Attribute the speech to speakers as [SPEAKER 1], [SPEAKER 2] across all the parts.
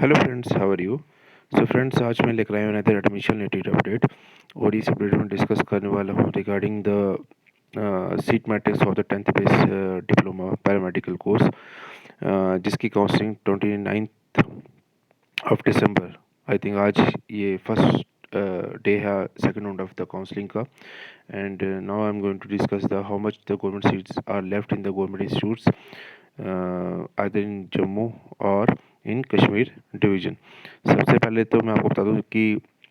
[SPEAKER 1] Hello friends, how are you? So friends, आज मैं लेकर आया हूँ अनदर एडमिशन रिलेटेड अपडेट। और इस अपडेट में डिस्कस करने वाला हूँ regarding the seat matrix of the 10th base diploma paramedical course, जिसकी counselling 29th of December, I think आज ये फर्स्ट डे है second round of the counselling का। And now I am going to discuss the how much the government seats are left in the government institutes either in Jammu और in Kashmir division. सबसे पहले तो मैं आपको बता दूं कि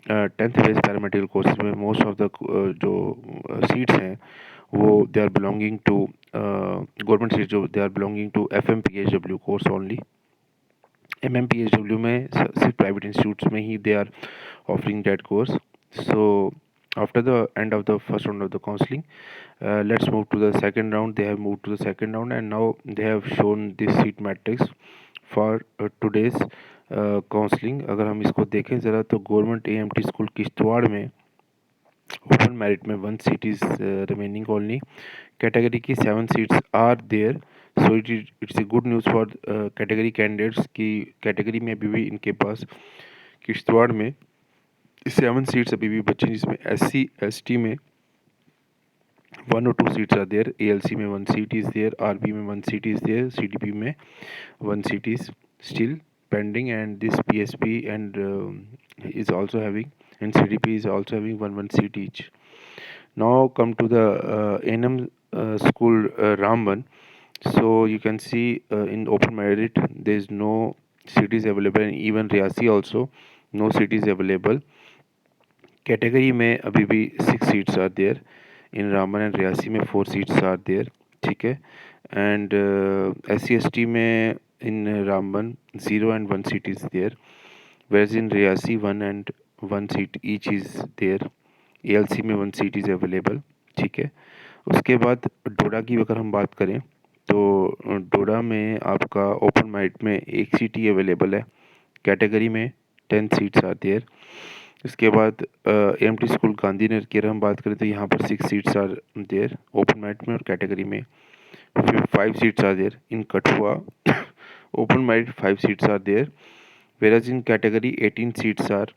[SPEAKER 1] 10th बेस पैरामेडिकल कोर्सेज में मोस्ट ऑफ द जो सीट्स हैं वो they are belonging to government seat, जो they are belonging to FMPHW course only. MMPHW में सिर्फ प्राइवेट इंस्टीट्यूट्स में ही they are offering that course. So after the end of the first round of the counseling, let's move to the second round. They have moved to the second round, and now they have shown this seat matrix for today's counseling. अगर हम इसको देखें ज़रा तो government AMT school Kishtwar में open merit में 1 seat is remaining only. Category की 7 seats are there. So it's a good news for category candidates की कैटेगरी में अभी भी इनके पास किश्तवाड़ में 7 सीट्स अभी भी बची, जिसमें SC ST में 1 or 2 seats are there, ALC में 1 सीट इज़ देयर, RB में 1 सीट इज़ देयर, CDP में 1 seat is still pending, and this PSP and is also having, and CDP is also having 1 seat each. Now come to the NM school Ramban. So you can see in open merit there is no seat is available, and even Riasi also no seat is available. Category में अभी भी 6 seats are there in Ramban, and Reasi में 4 seats are there, ठीक है। And SC ST में in Ramban 0 and 1 seat is there, whereas in Reasi 1 and 1 seat each is there. ALC में 1 seat is available, ठीक है। उसके बाद डोडा की अगर हम बात करें तो डोडा में आपका ओपन मेरिट में 1 सीट ही अवेलेबल है। कैटेगरी में 10 सीट्स आर देयर। इसके बाद AMT स्कूल गांधीनगर की अगर हम बात करें तो यहाँ पर 6 seats are there open merit में, और कैटेगरी में 5 seats are there. In Kathua open merit 5 seats are there, whereas in category 18 seats are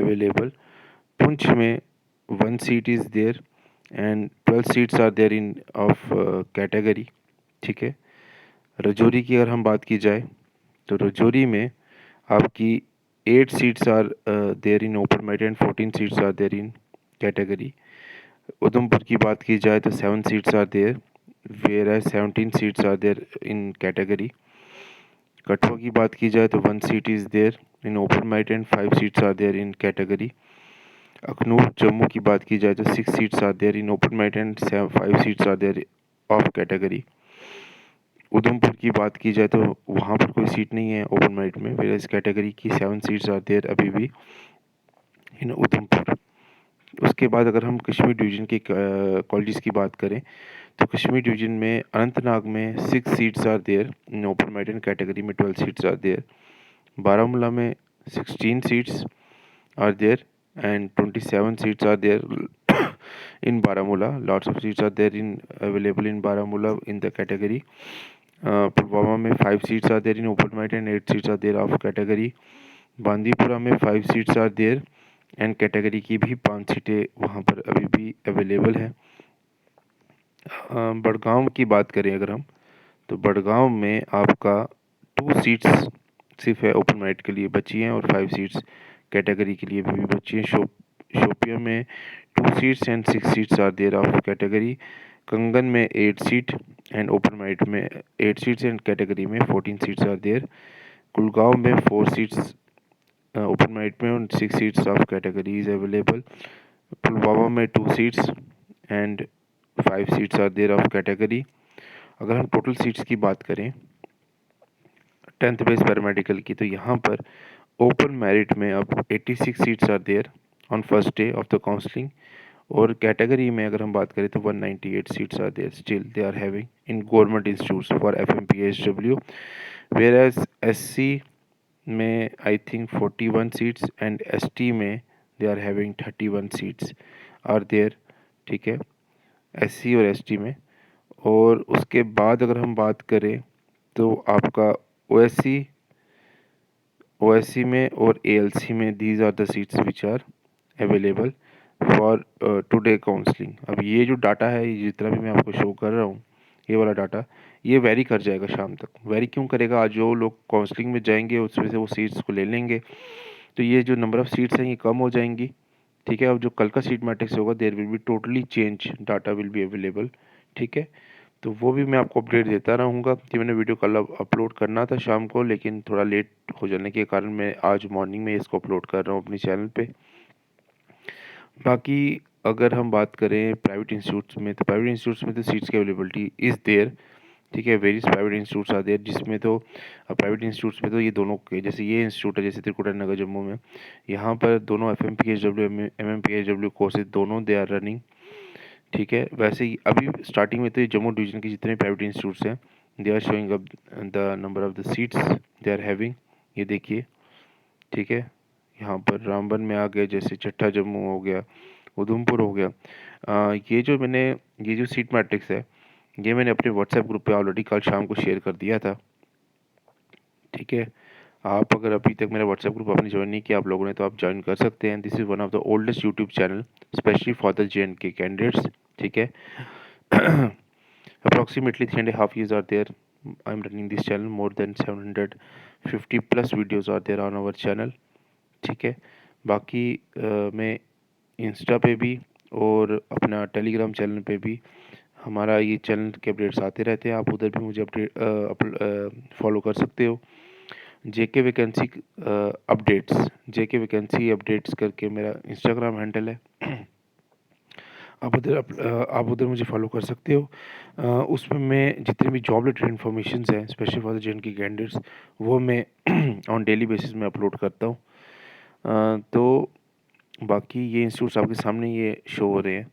[SPEAKER 1] available. Punch में 1 seat is there, and 12 seats are there in of category, ठीक है। रजौरी की अगर हम बात की जाए तो रजौरी में आपकी 8 seats are there in open merit, and 14 seats are there in category. Udhampur की बात की जाए तो 7 seats are there, whereas 17 seats are there in category. Kathua की बात की जाए तो 1 seat is there in open merit, and 5 seats are there in category. Akhnoor Jammu की बात की जाए तो 6 seats are there in open merit, and 5 seats are there of category. Udhampur की बात की जाए तो वहाँ पर कोई सीट नहीं है ओपन मेरिट में, वेयर कैटेगरी की 7 सीट्स आर देयर अभी भी इन उधमपुर। उसके बाद अगर हम कश्मीर डिवीज़न के कॉलेजेस की बात करें तो कश्मीर डिवीज़न में अनंतनाग में 6 seats are there in open merit, and category में 12 सीट्स आर देयर। बारामूला में 16 seats are there, and 27 seats are there in Baramulla. Lots of seats are there in available in Baramulla in the category. Pulwama में 5 seats are there in open merit, and 8 seats are there of category. Bandipora में 5 seats are there, and category की भी 5 सीटें वहाँ पर अभी भी available हैं। बड़गांव की बात करें अगर हम तो बड़गांव में आपका 2 सीट्स सिर्फ है ओपन मेरिट के लिए बची हैं, और 5 सीट्स कैटेगरी के लिए भी बची हैं। शोपिया में 2 seats and 6 seats are there of category. Kangan में 8 सीट एंड ओपन मेरिट में 8 सीट्स, एंड कैटेगरी में 14 सीट्स आर देयर। कुलगांव में 4 सीट्स ओपन मेरिट में, और 6 seats of category is available. Pulwama में 2 seats and 5 seats are there of category. अगर हम total seats की बात करें 10th बेस पैरामेडिकल की तो यहाँ पर ओपन मेरिट में अब 86 seats are there on first day of the counselling, और कैटेगरी में अगर हम बात करें तो 198 seats are there still they are having in government institutes for FMPHW, whereas SC में I think 41 seats, and ST में they are having 31 seats are there, ठीक है, SC और ST में। और उसके बाद अगर हम बात करें तो आपका OSC OSC में और ALC में these are the seats which are available for today counselling. अब ये जो डाटा है, ये जितना भी मैं आपको शो कर रहा हूँ, ये वाला डाटा ये वेरी कर जाएगा शाम तक। वेरी क्यों करेगा? आज जो लोग काउंसलिंग में जाएंगे उसमें से वो सीट्स को ले लेंगे, तो ये जो नंबर ऑफ़ सीट्स हैं ये कम हो जाएंगी। ठीक है, अब जो कल का सीट मैट्रिक्स होगा there will be totally change, data will be available. ठीक है, तो वो भी मैं आपको अपडेट देता रहूँगा। कि मैंने वीडियो कल अपलोड करना था शाम को, लेकिन थोड़ा लेट हो जाने के कारण मैं आज मॉर्निंग में इसको अपलोड कर रहा हूँ अपने चैनल पे। बाकी अगर हम बात करें प्राइवेट इंस्टीट्यूट्स में, तो प्राइवेट इंस्टीट्यूट्स में तो सीट्स की अवेलेबिलिटी इज़ देयर। ठीक है, various private institutes are there, जिसमें तो प्राइवेट इंस्टीट्यूट्स में तो ये दोनों के, जैसे ये इंस्टीट्यूट है जैसे त्रिकुटा नगर जम्मू में, यहाँ पर दोनों FMPHW MMPHW कोर्सेज दोनों दे आर रनिंग। ठीक है, वैसे ही अभी स्टार्टिंग में तो ये जम्मू डिवीज़न के जितने प्राइवेट इंस्टीट्यूट्स हैं they are showing up the number of the seats they are having. ये देखिए, ठीक है, यहाँ पर रामबन में आ गया, जैसे चट्टा जम्मू हो गया, उधमपुर हो गया। ये जो सीट मैट्रिक्स है ये मैंने अपने व्हाट्सएप ग्रुप पे ऑलरेडी कल शाम को शेयर कर दिया था। ठीक है, आप अगर अभी तक मेरा व्हाट्सएप ग्रुप आपने ज्वाइन नहीं किया आप लोगों ने, तो आप ज्वाइन कर सकते हैं। This is one of the oldest YouTube channel specially for the JNK candidates. ठीक है, approximately 3.5 years are there I'm running this channel. More than 750 plus videos are there on our channel. ठीक है, बाकी मैं Insta पे भी और अपना टेलीग्राम चैनल पे भी हमारा ये चैनल के अपडेट्स आते रहते हैं। आप उधर भी मुझे फॉलो कर सकते हो। JK वैकेंसी अपडेट्स करके मेरा इंस्टाग्राम हैंडल है। आप उधर मुझे फॉलो कर सकते हो। उसमें मैं जितने भी जॉब रिलेटेड इन्फॉर्मेशन हैं specially for the JNK candidates, वो मैं ऑन डेली बेसिस में अपलोड करता हूँ। तो बाकी ये इंस्टीट्यूट्स आपके सामने ये शो हो रहे हैं,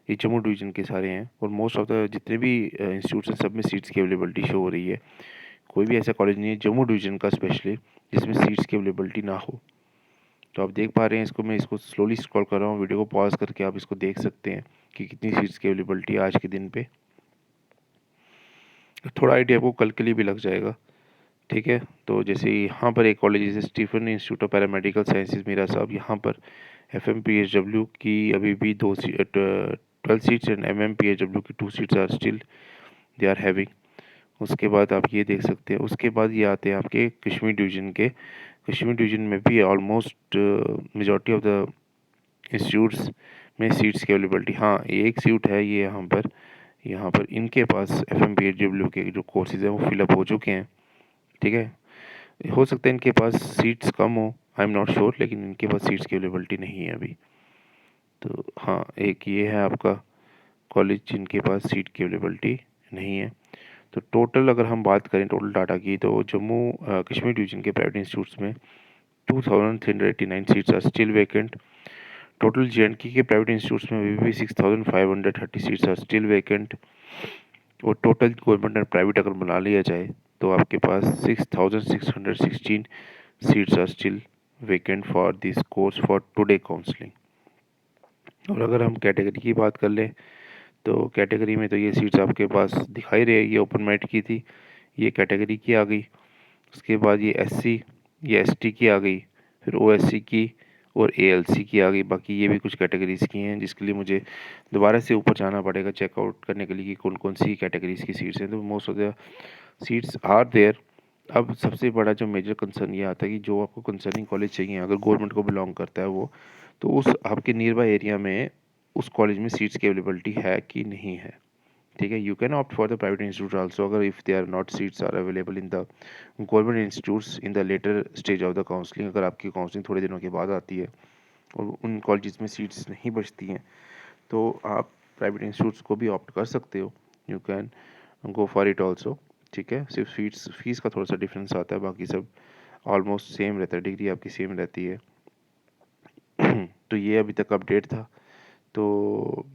[SPEAKER 1] ये जम्मू डिवीज़न के सारे हैं, और मोस्ट ऑफ द जितने भी इंस्टीट्यूट्स हैं सब में सीट्स की अवेलेबिलिटी शो हो रही है। कोई भी ऐसा कॉलेज नहीं है जम्मू डिवीज़न का स्पेशली जिसमें सीट्स की अवेलेबिलिटी ना हो। तो आप देख पा रहे हैं इसको, मैं इसको स्लोली स्क्रॉल कर रहा हूँ, वीडियो को पॉज करके आप इसको देख सकते हैं कि कितनी सीट्स की अवेलेबिलिटी है आज के दिन पे। थोड़ा आइडिया आपको कल के लिए भी लग जाएगा। ठीक है, तो जैसे यहाँ पर एक कॉलेज जैसे Stephen institute of paramedical sciences Meera साहब, यहाँ पर FMPHW की अभी भी 12 सीट्स एंड MMPHW की 2 seats are still they are having. उसके बाद आप ये देख सकते हैं, उसके बाद ये आते हैं आपके कश्मीर डिवीज़न के। कश्मीर डिवीज़न में भी almost majority of the institutes में सीट्स की अवेलेबिलिटी, हाँ एक सीट है ये यहाँ पर इनके पास FMPHW के जो कोर्सेज हैं वो फिलअप हो चुके हैं। ठीक है, हो सकता है इनके पास सीट्स कम हो, आई एम नॉट श्योर, लेकिन इनके पास सीट्स की अवेलेबिलिटी नहीं है अभी। तो हाँ, एक ये है आपका कॉलेज जिनके पास सीट की अवेलेबिलिटी नहीं है। तो टोटल अगर हम बात करें टोटल डाटा की, तो जम्मू कश्मीर डिवीज़न के प्राइवेट इंस्टीट्यूट्स में 2389 seats are still vacant. Total JNK के प्राइवेट इंस्टीट्यूट्स में अभी भी 6530 सीट्स आर स्टिल वैकेंट। और टोटल गवर्नमेंट और प्राइवेट अगर बना लिया जाए तो आपके पास 6616 seats are still vacant for this course for today counselling. और अगर हम कैटेगरी की बात कर लें तो कैटेगरी में तो ये सीट्स आपके पास दिखाई रही है, ये ओपन मेरिट की थी, ये कैटेगरी की आ गई। उसके बाद ये SC, ये ST की आ गई, फिर OSC की और ALC की आ गई। बाकी ये भी कुछ कैटेगरीज़ की हैं जिसके लिए मुझे दोबारा से ऊपर जाना पड़ेगा चेकआउट करने के लिए कि कौन कौन सी कैटेगरीज़ की सीट्स हैं। तो most of the seats are there. अब सबसे बड़ा जो मेजर कंसर्न ये आता है कि जो आपको कंसर्निंग कॉलेज चाहिए अगर गवर्नमेंट को बिलोंग करता है वो, तो उस आपके नियर बाय एरिया में उस कॉलेज में सीट्स की अवेलेबिलिटी है कि नहीं है। ठीक है, you can opt for the private institute also अगर if they are not seats are available in the government institutes in the later stage of the counselling. अगर आपकी काउंसलिंग थोड़े दिनों के बाद आती है और उन कॉलेज में सीट्स नहीं बचती हैं तो आप प्राइवेट इंस्टीट्यूट्स को भी ऑप्ट कर सकते हो, you can go for it also. ठीक है, सिर्फ फीस का थोड़ा सा डिफरेंस आता है, बाकी सब ऑलमोस्ट सेम रहता है, डिग्री आपकी सेम रहती है। तो ये अभी तक अपडेट था। तो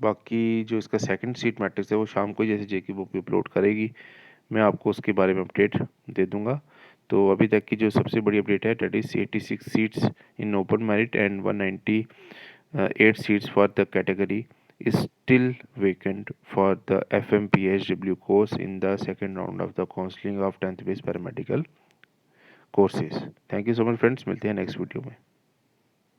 [SPEAKER 1] बाकी जो इसका सेकंड सीट मैट्रिक्स है वो शाम को जैसे JK बुक पे अपलोड करेगी मैं आपको उसके बारे में अपडेट दे दूंगा। तो अभी तक की जो सबसे बड़ी अपडेट है that is 86 seats in open merit and 198 seats for the category is still vacant for the FMPHW course in the second round of the counseling of 10th base paramedical courses. Thank you so much friends, मिलते हैं next video में।